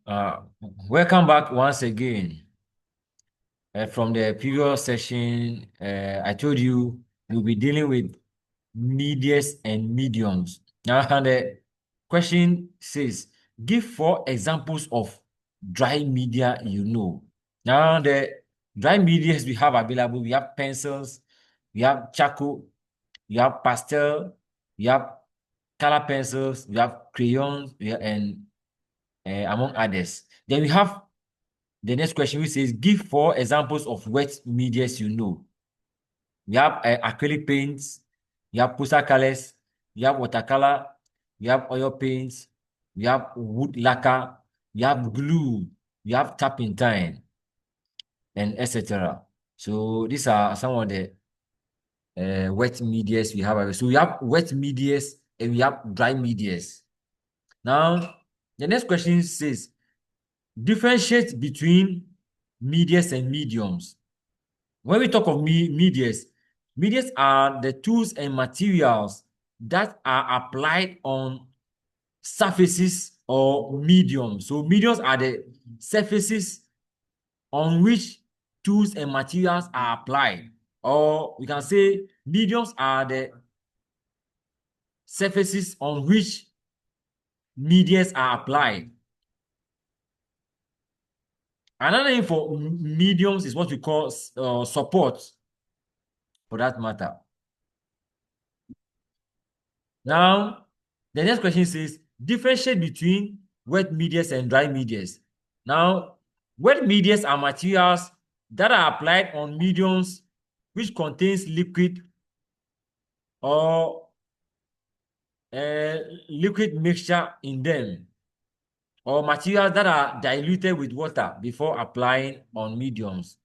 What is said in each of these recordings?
Uh, Welcome back once again. From the previous session, I told you we'll be dealing with medias and mediums. Now, the question says, give 4 examples of dry media you know. Now, the dry medias we have available, we have pencils, we have charcoal, we have pastel, we have color pencils, we have crayons, and among others. Then we have the next question, which says, give 4 examples of wet medias you know. We have acrylic paints, we have poster colors, we have watercolor, we have oil paints, we have wood lacquer, we have glue, we have turpentine, and etc. So these are some of the wet medias we have. So we have wet medias and we have dry medias. Now, the next question says, differentiate between medias and mediums. When we talk of medias, medias are the tools and materials that are applied on surfaces or mediums. So mediums are the surfaces on which tools and materials are applied. Or we can say mediums are the surfaces on which medias are applied. Another name for mediums is what we call support, for that matter. Now, the next question says, differentiate between wet medias and dry medias. Now, wet medias are materials that are applied on mediums which contains liquid or liquid mixture in them, or materials that are diluted with water before applying on mediums.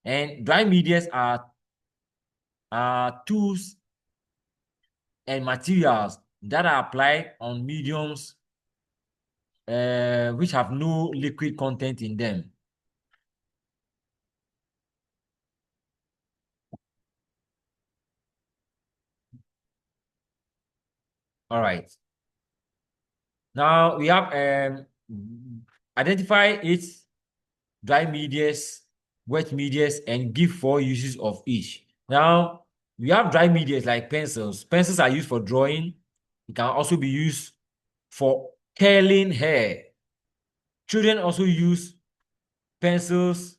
And dry medias are tools and materials that are applied on mediums which have no liquid content in them. All right. Now we have identify its dry medias, wet medias, and give 4 uses of each. Now we have dry medias like pencils. Pencils are used for drawing. It can also be used for curling hair. Children also use pencils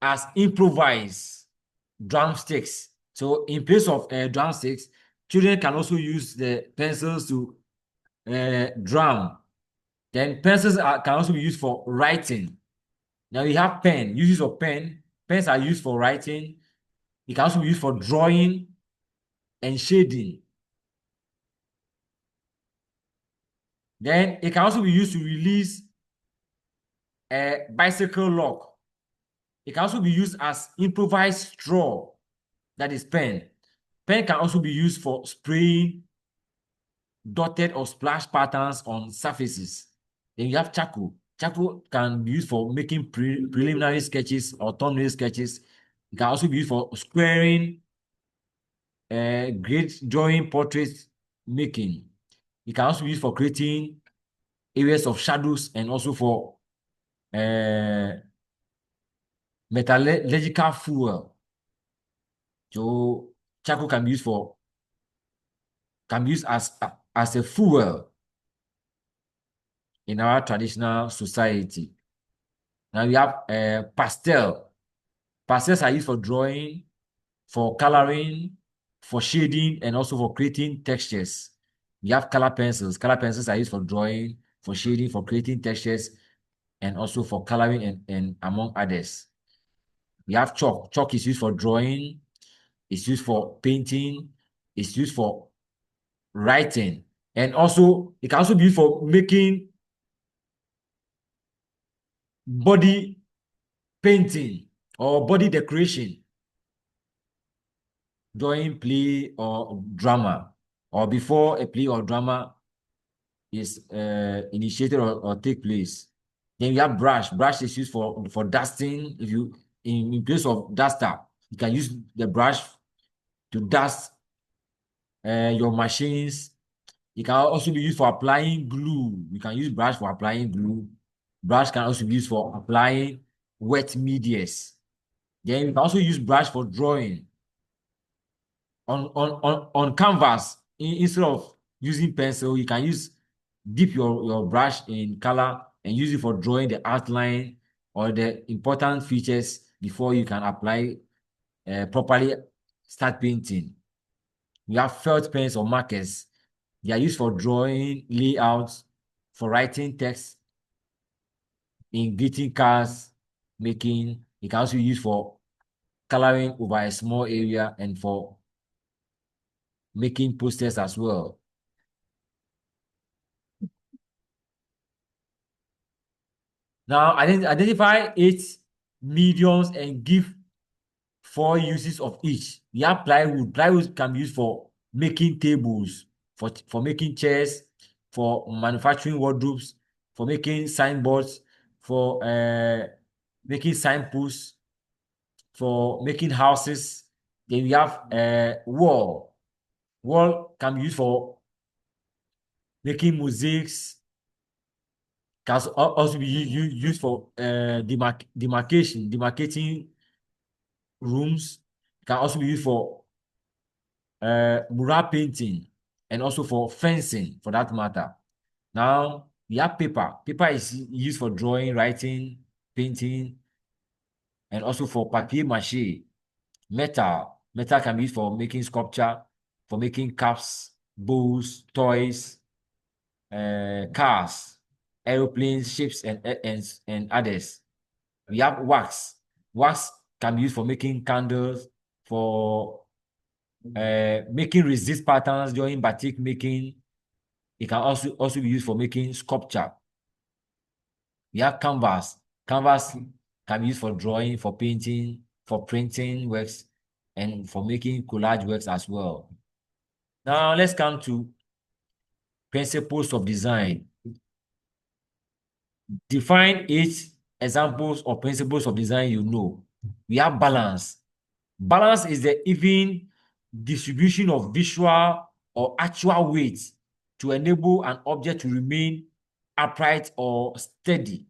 as improvised drumsticks. So in place of drumsticks, children can also use the pencils to drum. Then pencils can also be used for writing. Now we have pen, uses of pen. Pens are used for writing. It can also be used for drawing and shading. Then it can also be used to release a bicycle lock. It can also be used as improvised straw, that is pen. Pen can also be used for spraying dotted or splash patterns on surfaces. Then you have charcoal. Charcoal can be used for making preliminary sketches or thumbnail sketches. It can also be used for squaring, great drawing, portrait making. It can also be used for creating areas of shadows and also for metallurgical fuel. So charcoal can be used as a fuel in our traditional society. Now we have pastel. Pastels are used for drawing, for coloring, for shading, and also for creating textures. We have color pencils. Color pencils are used for drawing, for shading, for creating textures, and also for coloring and among others. We have chalk. Chalk is used for drawing, it's used for painting, it's used for writing, and also it can also be used for making body painting or body decoration, during play or drama, or before a play or drama is initiated or take place. Then you have brush. Brush is used for dusting. If you in place of duster, you can use the brush to dust your machines It can also be used for applying glue. You can use brush for applying glue. Brush can also be used for applying wet medias. Then you can also use brush for drawing on canvas. Instead of using pencil, you can use dip your brush in color and use it for drawing the outline or the important features before you can apply properly start painting. We have felt pens or markers. They are used for drawing layouts, for writing text in greeting cards, making. It can also be used for coloring over a small area and for making posters as well. Now, identify 8 mediums and give 4 uses of each. We have plywood. Plywood can be used for making tables, for making chairs, for manufacturing wardrobes, for making signboards, for making signposts, for making houses. Then we have wall. Wall can be used for making mosaics, can also be used for demarcating rooms. Can also be used for mural painting and also for fencing for that matter. Now we have paper. Paper is used for drawing, writing, painting, and also for papier mache. Metal. Metal can be used for making sculpture, for making cups, bowls, toys, cars, aeroplanes, ships, and others. We have wax. Wax can be used for making candles, for making resist patterns during batik making. It can also be used for making sculpture. We have canvas. Canvas can be used for drawing, for painting, for printing works, and for making collage works as well. Now let's come to principles of design. Define 8 examples or principles of design you know. We have balance. Balance is the even distribution of visual or actual weight to enable an object to remain upright or steady.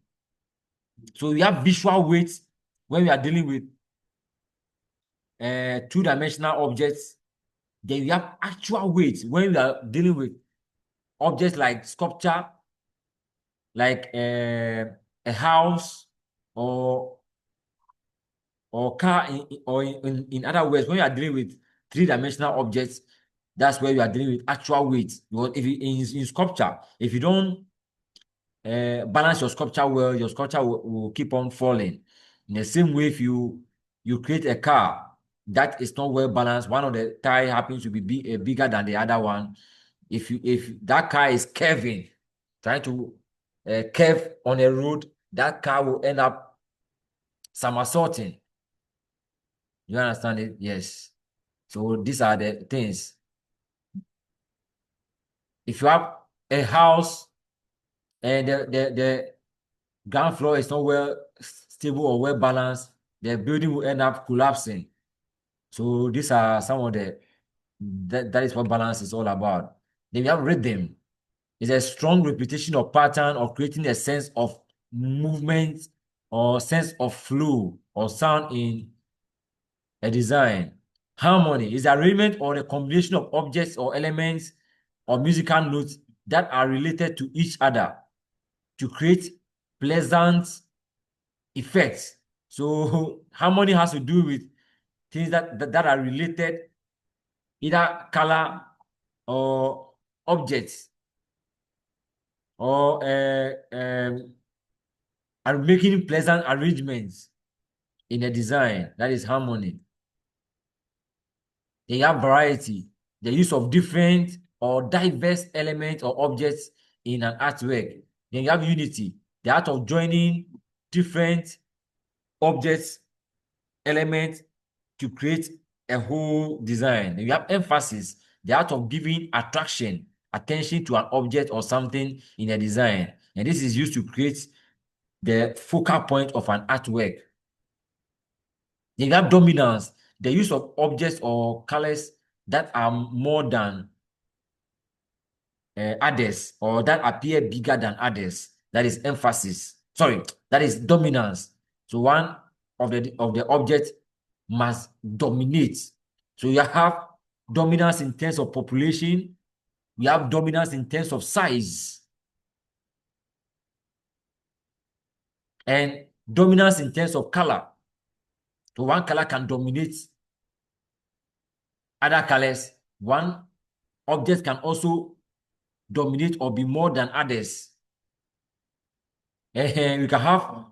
So we have visual weight when we are dealing with two-dimensional objects. Then we have actual weight when we are dealing with objects like sculpture, like a house or car, or in other words, when you are dealing with three-dimensional objects, that's where you are dealing with actual weight. Because if you, in sculpture, if you don't balance your sculpture well, your sculpture will keep on falling. In the same way, if you create a car that is not well balanced, one of the tire happens to be bigger than the other one. If that car is curving, trying to curve on a road, that car will end up somersaulting. You understand it? Yes. So these are the things. If you have a house and the ground floor is not well stable or well balanced, the building will end up collapsing. So these are some of that is what balance is all about. Then we have rhythm. It's a strong repetition of pattern or creating a sense of movement or sense of flow or sound in a design. Harmony is arrangement or a combination of objects or elements or musical notes that are related to each other to create pleasant effects. So harmony has to do with things that are related, either color or objects, or are making pleasant arrangements in a design. That is harmony. They have variety, the use of different or diverse elements or objects in an artwork. Then you have unity, the art of joining different objects, elements to create a whole design. Then you have emphasis, the art of giving attention to an object or something in a design. And this is used to create the focal point of an artwork. Then you have dominance, the use of objects or colors that are more than others, or that appear bigger than others. That is emphasis. Sorry, that is dominance. So one of the object must dominate. So you have dominance in terms of population. We have dominance in terms of size, and dominance in terms of color. So one color can dominate other colors. One object can also dominate or be more than others. We can have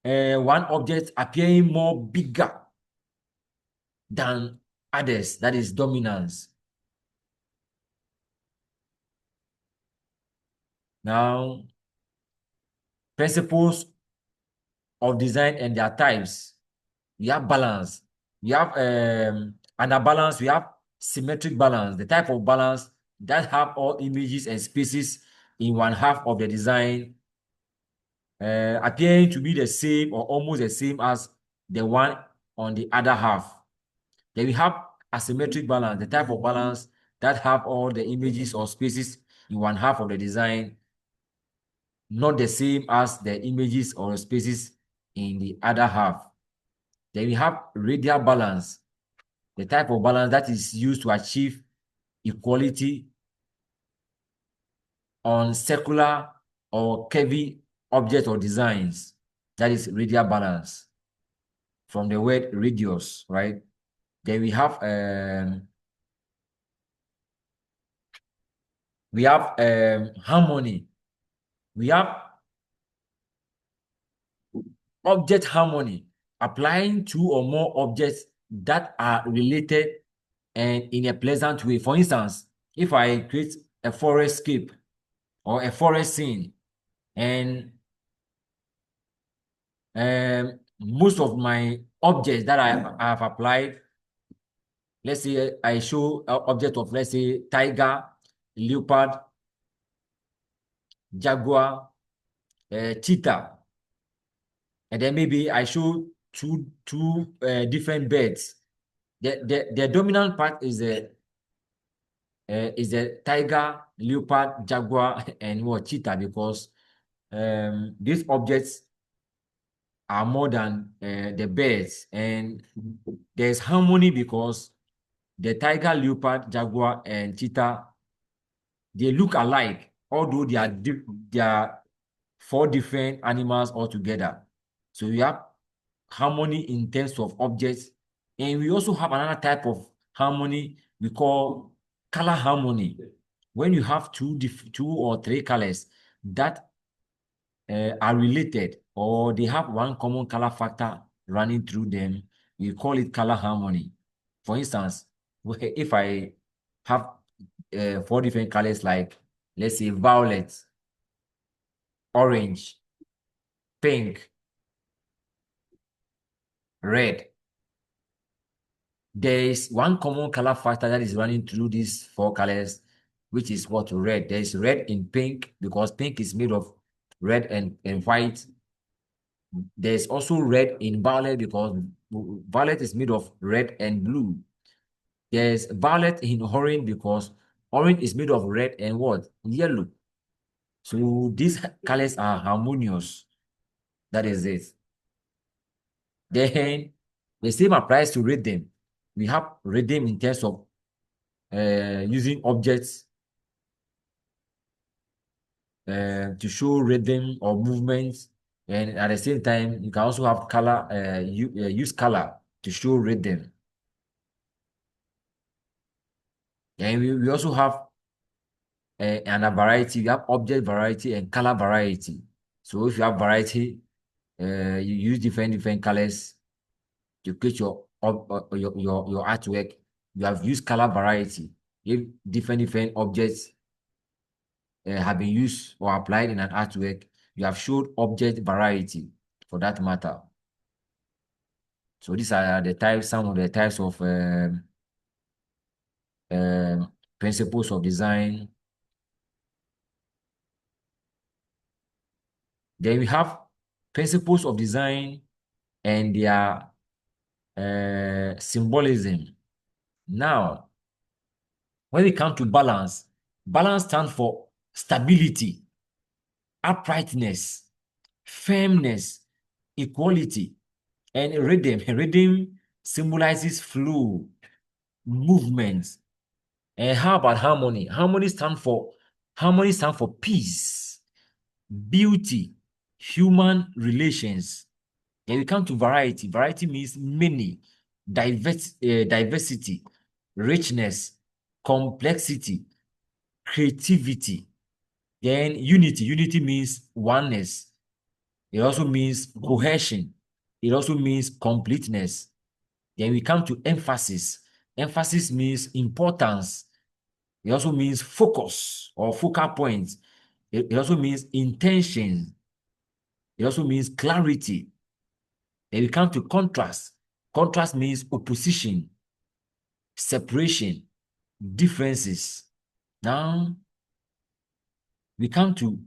one object appearing more bigger than others. That is dominance. Now, principles of design and their types. We have balance. We have under balance, we have symmetric balance. The type of balance that have all images and spaces in one half of the design appearing to be the same or almost the same as the one on the other half. Then we have asymmetric balance, the type of balance that have all the images or spaces in one half of the design not the same as the images or spaces in the other half. Then we have radial balance, the type of balance that is used to achieve equality on circular or curvy objects or designs. That is radial balance from the word radius, right? Then we have harmony. We have object harmony, applying two or more objects that are related and in a pleasant way. For instance, if I create a forest scape or a forest scene, and most of my objects that I have applied, let's say I show an object of, let's say, tiger, leopard, jaguar, cheetah, and then maybe I show two different birds. The dominant part is the tiger, leopard, jaguar, and what, cheetah, because these objects are more than the birds, and there's harmony because the tiger, leopard, jaguar, and cheetah, they look alike, although they are four different animals altogether. So we have harmony in terms of objects, and we also have another type of harmony we call color harmony. When you have two or three colors that are related, or they have one common color factor running through them, we call it color harmony. For instance, if I have four different colors, like, let's say, violet, orange, pink, red, there is one common color factor that is running through these four colors, which is what? Red. There is red in pink because pink is made of red and white. There's also red in violet because violet is made of red and blue. There's violet in orange because orange is made of red and what? Yellow. So these colors are harmonious. That is it. Then the same applies to rhythm. We have rhythm in terms of using objects to show rhythm or movements, and at the same time, you can also have color. Use color to show rhythm, and we also have and a variety. You have object variety and color variety. So if you have variety, you use different colors to create your artwork. You have used color variety. If different objects have been used or applied in an artwork, you have showed object variety for that matter. So these are the types, some of the types of principles of design. Then we have principles of design and their symbolism. Now, when we come to balance, Balance stands for stability, uprightness, firmness, equality, and rhythm. Rhythm symbolizes flow, movement. And how about harmony? Harmony stands for peace, beauty, human relations. Then we come to variety. Variety means many, diversity, richness, complexity, creativity. Then unity. Unity means oneness. It also means cohesion. It also means completeness. Then we come to emphasis. Emphasis means importance. It also means focus or focal point. It also means intention. It also means clarity. Then we come to contrast. Contrast means opposition, separation, differences. Now we come to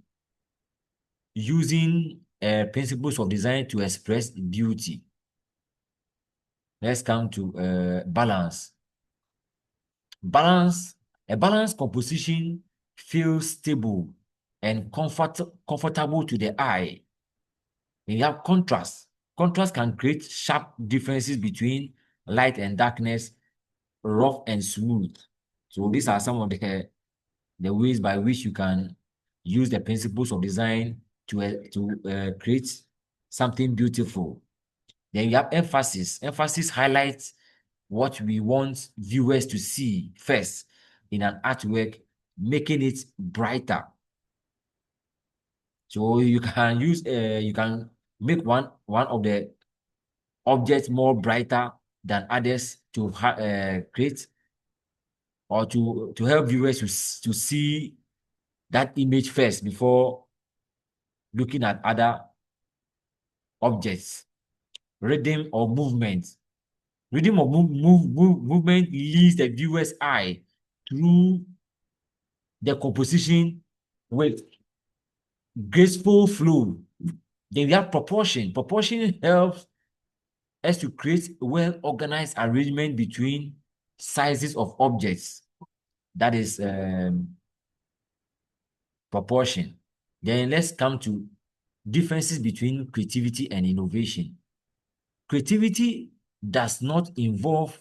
using principles of design to express beauty. Let's come to balance. A balanced composition feels stable and comfortable to the eye. When you have contrast, contrast can create sharp differences between light and darkness, rough and smooth. So these are some of the ways by which you can use the principles of design to create something beautiful. Then you have emphasis. Emphasis highlights what we want viewers to see first in an artwork, making it brighter. So you can make one of the objects more brighter than others to create or to help viewers to see that image first before looking at other objects. Rhythm or movement. Rhythm of movement leads the viewer's eye through the composition with graceful flow. Then we have proportion. Proportion helps us to create well-organized arrangement between sizes of objects. That is proportion. Then let's come to differences between creativity and innovation. Creativity does not involve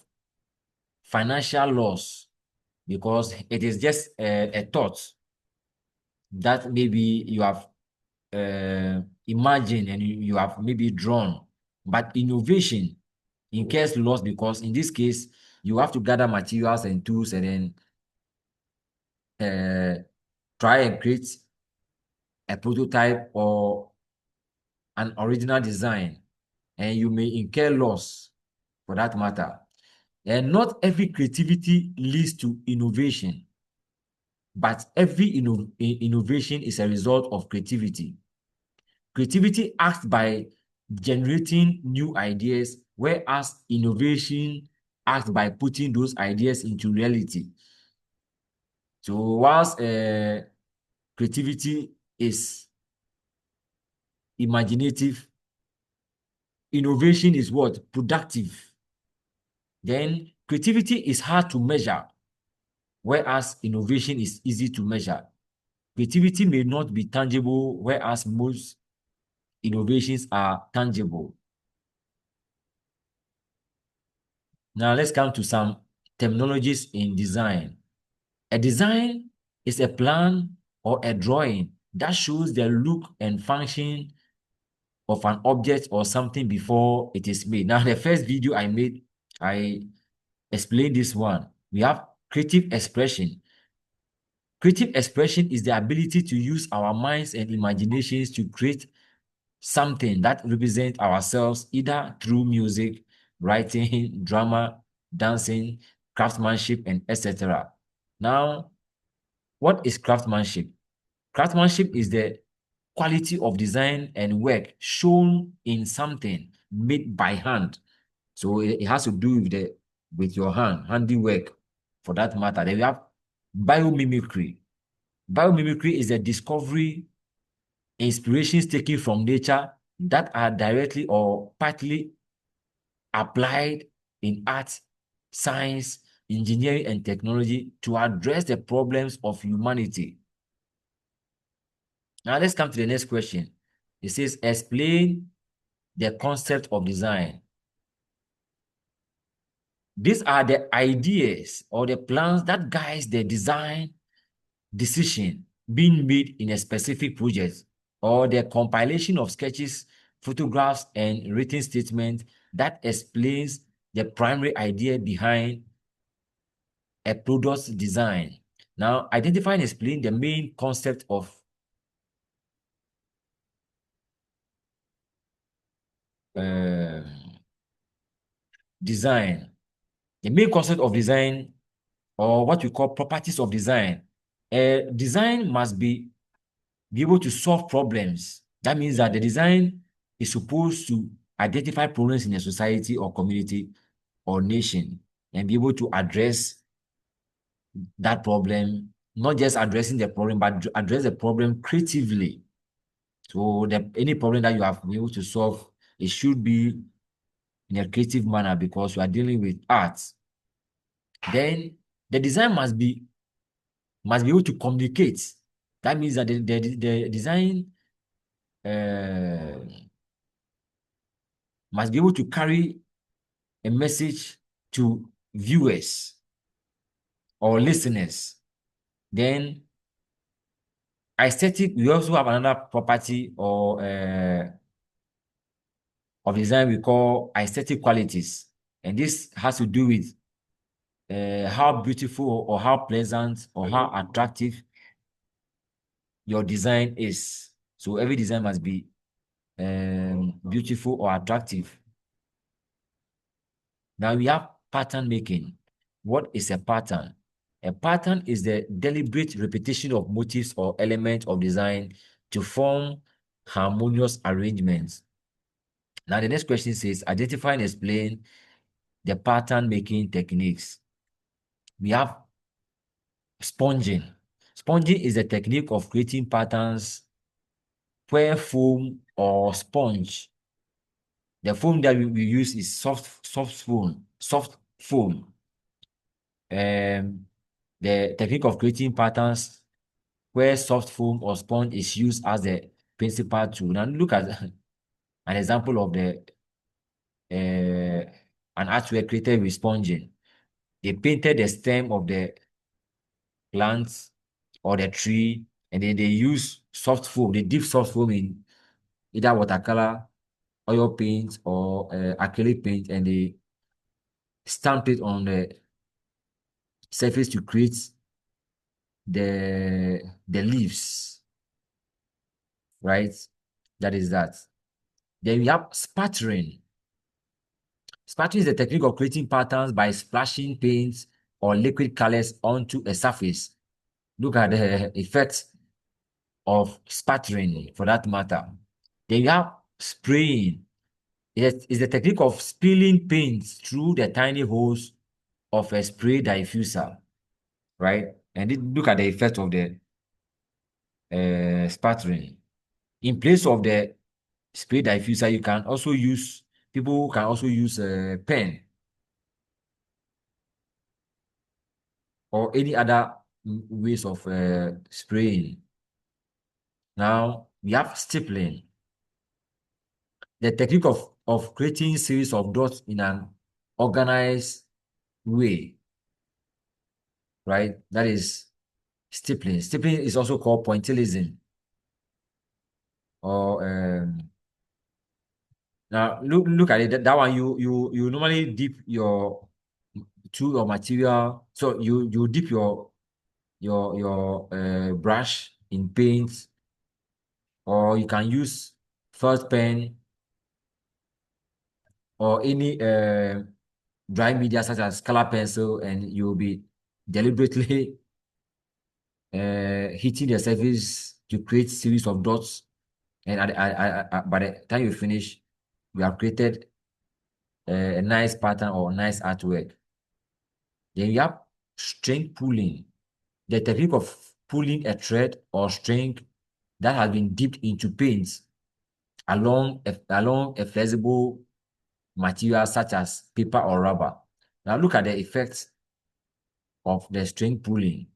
financial loss because it is just a thought that maybe you have imagined and you have maybe drawn. But innovation incurs loss because in this case, you have to gather materials and tools and then try and create a prototype or an original design, and you may incur loss for that matter. And not every creativity leads to innovation, but every innovation is a result of creativity. Creativity acts by generating new ideas, whereas innovation acts by putting those ideas into reality. So whilst creativity is imaginative, innovation is what? Productive. Then creativity is hard to measure, whereas innovation is easy to measure. Creativity may not be tangible, whereas most innovations are tangible. Now let's come to some terminologies in design. A design is a plan or a drawing that shows the look and function of an object or something before it is made. Now, the first video I made, I explained this one. We have creative expression. Creative expression is the ability to use our minds and imaginations to create something that represents ourselves either through music, writing, drama, dancing, craftsmanship, and etc. Now, what is craftsmanship? Craftsmanship is the quality of design and work shown in something made by hand. So it has to do with your handiwork for that matter. Then we have biomimicry. Biomimicry is a discovery, inspirations taken from nature that are directly or partly applied in art, science, engineering and technology to address the problems of humanity. Now let's come to the next question. It says, explain the concept of design. These are the ideas or the plans that guides the design decision being made in a specific project, or the compilation of sketches, photographs, and written statements that explains the primary idea behind a product's design. Now, identify and explain the main concept of uh, design. The main concept of design, or what we call properties of design. Design must be able to solve problems. That means that the design is supposed to identify problems in a society or community or nation and be able to address that problem, not just addressing the problem, but address the problem creatively. So any problem that you have been able to solve, it should be in a creative manner because you are dealing with art. Then the design must be able to communicate. That means that the design uh, must be able to carry a message to viewers or listeners. Then aesthetic, we also have another property or of design we call aesthetic qualities. And this has to do with how beautiful or how pleasant or how attractive your design is. So every design must be beautiful or attractive. Now we have pattern making. What is a pattern? A pattern is the deliberate repetition of motifs or elements of design to form harmonious arrangements. Now the next question says, identify and explain the pattern making techniques. We have sponging. Sponging is a technique of creating patterns where foam or sponge. The foam that we use is soft foam. The technique of creating patterns where soft foam or sponge is used as the principal tool. Now look at an example of an artwork created with sponging. They painted the stem of the plant or the tree, and then they use soft foam. They dip soft foam in either watercolor, oil paint, or acrylic paint, and they stamp it on the surface to create the leaves, right? That is that. Then we have spattering. Spattering is the technique of creating patterns by splashing paint or liquid colors onto a surface. Look at the effects of spattering for that matter. Then you have spraying. It is the technique of spilling paint through the tiny holes of a spray diffuser, right? And look at the effect of the spattering. In place of the spray diffuser, people can also use a pen or any other ways of spraying. Now, we have stippling, the technique of creating series of dots in an organized way, right? That is stippling. Stippling is also called pointillism. Or now look at it. That one you normally dip your tool or material. So you dip your brush in paint, or you can use felt pen or any dry media such as color pencil, and you'll be deliberately hitting the surface to create series of dots. And by the time you finish, you have created a nice pattern or nice artwork. Then you have string pulling, the technique of pulling a thread or string that has been dipped into paint along a flexible material such as paper or rubber. Now look at the effects of the string pulling.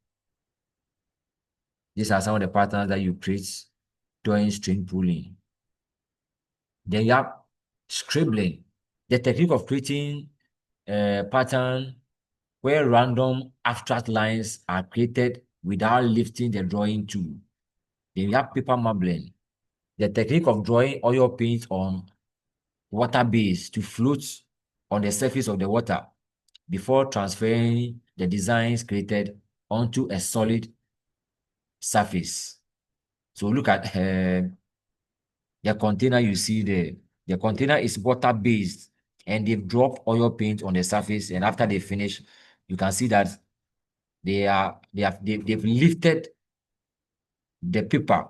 These are some of the patterns that you create during string pulling. Then you have scribbling, the technique of creating a pattern where random abstract lines are created without lifting the drawing tool. Then you have paper marbling, the technique of drawing oil paint on water base to float on the surface of the water before transferring the designs created onto a solid surface. So look at the container you see there. The container is water-based and they've dropped oil paint on the surface, and after they finish, you can see that they've lifted the paper,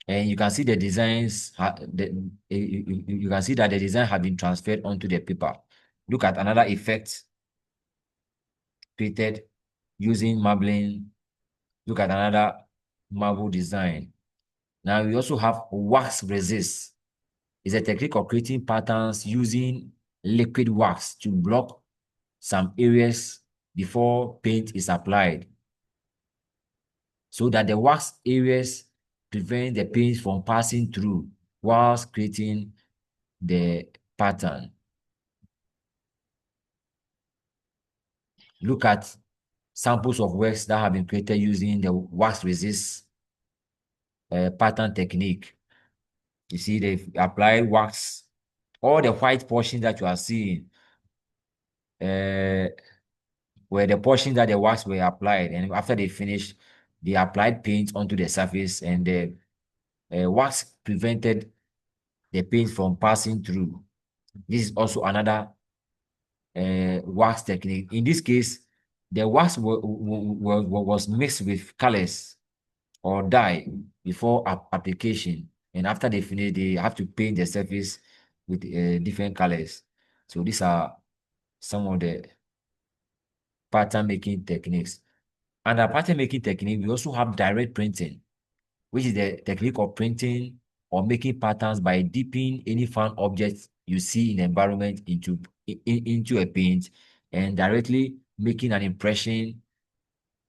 and you can see the designs you can see that the design have been transferred onto the paper. Look at another effect created using marbling. Look at another marble design. Now we also have wax resist. It's a technique of creating patterns using liquid wax to block some areas before paint is applied, so that the wax areas prevent the paint from passing through whilst creating the pattern. Look at samples of works that have been created using the wax resist pattern technique. You see, they've applied wax, all the white portion that you are seeing were the portion that the wax were applied, and after they finished, they applied paint onto the surface, and the wax prevented the paint from passing through. This is also another wax technique. In this case, the wax was mixed with colors or dye before application, and after they finish, they have to paint the surface with different colors. So these are some of the pattern making techniques. Under pattern making technique, we also have direct printing, which is the technique of printing or making patterns by dipping any found objects you see in the environment into a paint and directly making an impression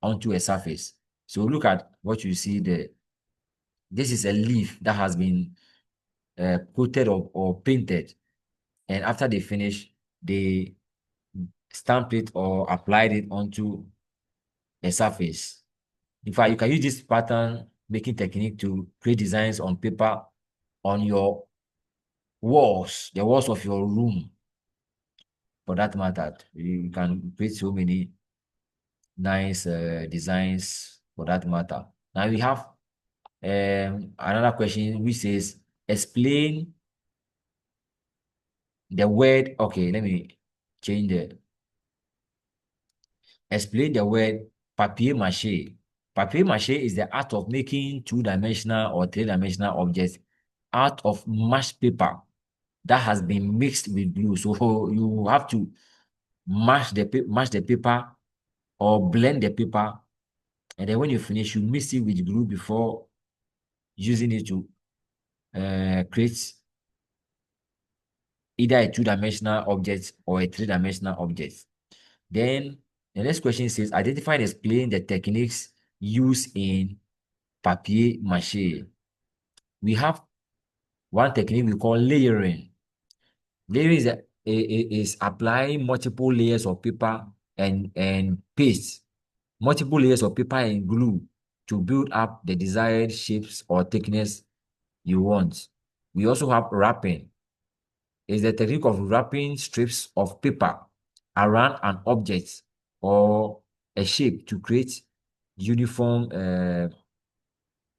onto a surface. So look at what you see there. This is a leaf that has been coated or painted, and after they finish, they stamped it or applied it onto a surface. In fact, you can use this pattern making technique to create designs on paper on your walls, the walls of your room, for that matter. You can create so many nice designs for that matter. Now we have another question which says, explain the word. Okay, let me change the. Explain the word papier mache. Papier mache is the art of making two-dimensional or three-dimensional objects out of mashed paper that has been mixed with glue. So you have to mash the paper or blend the paper, and then when you finish, you mix it with glue before using it to create either a two-dimensional object or a three-dimensional object. Then the next question says, identify and explain the techniques used in papier mache. We have one technique we call layering. Layering is applying multiple layers of paper and paste, multiple layers of paper and glue to build up the desired shapes or thickness you want. We also have wrapping. It's the technique of wrapping strips of paper around an object or a shape to create uniform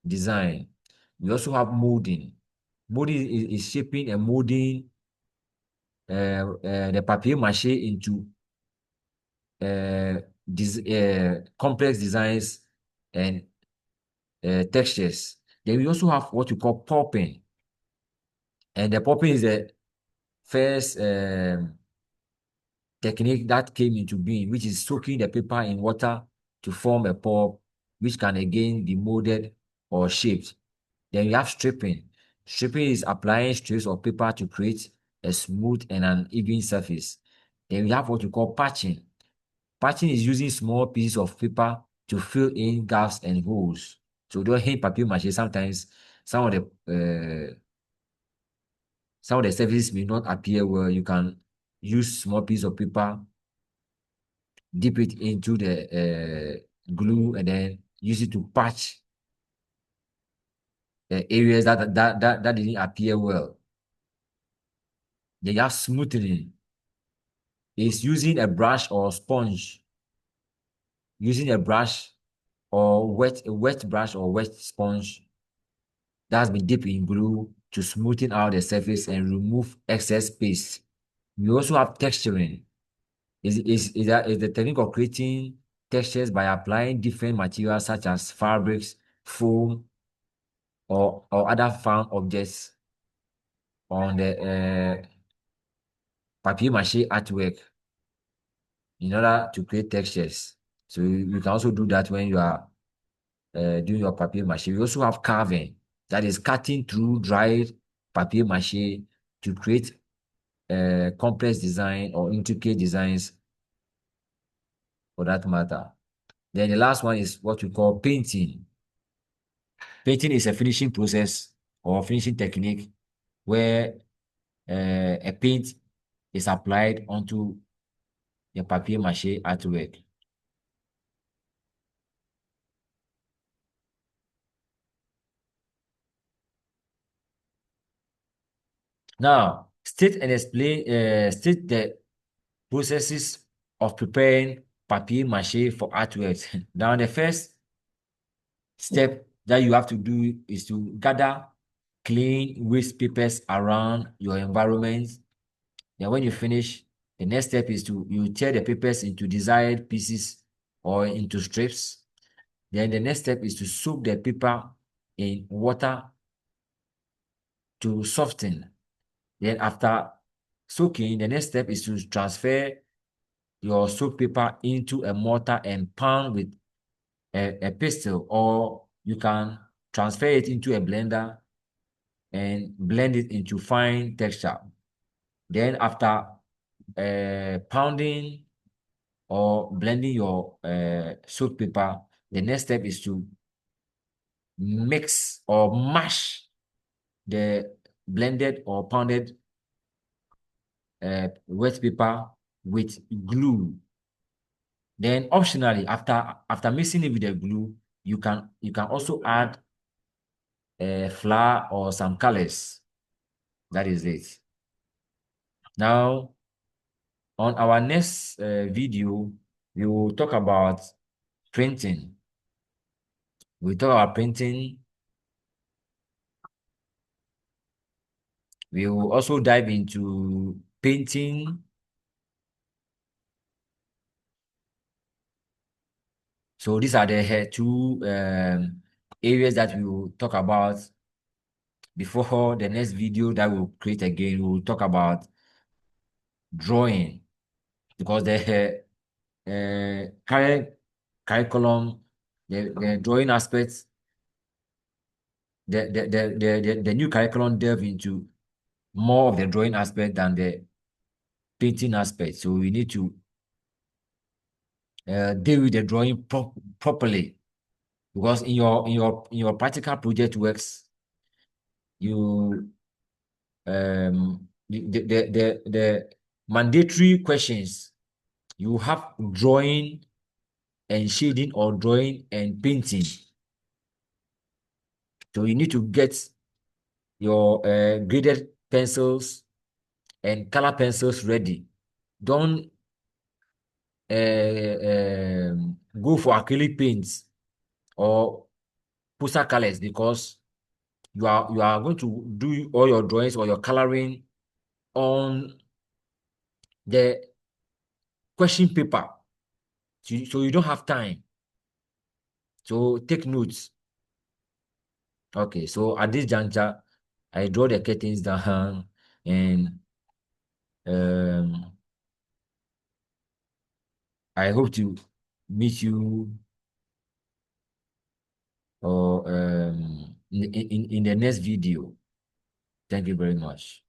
design. We also have molding. Molding is shaping and molding the papier mache into complex designs and textures. Then we also have what we call pulping. And the pulping is the first technique that came into being, which is soaking the paper in water to form a pulp, which can again be molded or shaped. Then we have stripping. Stripping is applying strips of paper to create a smooth and an even surface. Then we have what we call patching. Patching is using small pieces of paper to fill in gaps and holes. So during papier mache, sometimes some of the some of the surfaces may not appear well. You can use small piece of paper, dip it into the glue, and then use it to patch the areas that didn't appear well. Then you have smoothing. Is using a brush or sponge. Using a brush or a wet brush or wet sponge that has been dipped in glue to smoothen out the surface and remove excess paste. We also have texturing. Is the technique of creating textures by applying different materials such as fabrics, foam, or other found objects on the papier mache artwork in order to create textures. So you can also do that when you are doing your papier mache. We also have carving, that is cutting through dried papier mache to create complex design or intricate designs for that matter. Then the last one is what we call painting. Painting is a finishing process or finishing technique where a paint is applied onto the papier mache artwork. Now, state the processes of preparing papier mache for artworks. Now, the first step that you have to do is to gather clean waste papers around your environment. Then when you finish, the next step is to you tear the papers into desired pieces or into strips. Then the next step is to soak the paper in water to soften. Then after soaking, the next step is to transfer your soap paper into a mortar and pound with a pestle, or you can transfer it into a blender and blend it into fine texture. Then after pounding or blending your soap paper, the next step is to mix or mash the blended or pounded wet paper with glue. Then optionally, after mixing it with the glue, you can also add flour or some colors. That is it. Now, on our next video, we will talk about printing. We talk about printing. We will also dive into painting. So these are the two areas that we will talk about before the next video that we'll create again. We will talk about drawing because the current curriculum, the drawing aspects, the new curriculum delve into more of the drawing aspect than the painting aspect. So we need to deal with the drawing properly because in your practical project works, you the mandatory questions, you have drawing and shading or drawing and painting. So you need to get your graded pencils and color pencils ready. Don't go for acrylic paints or poster colors because you are going to do all your drawings or your coloring on the question paper. So you don't have time. So take notes. Okay, so at this juncture, I draw the curtains down and um, I hope to meet you or in the next video. Thank you very much.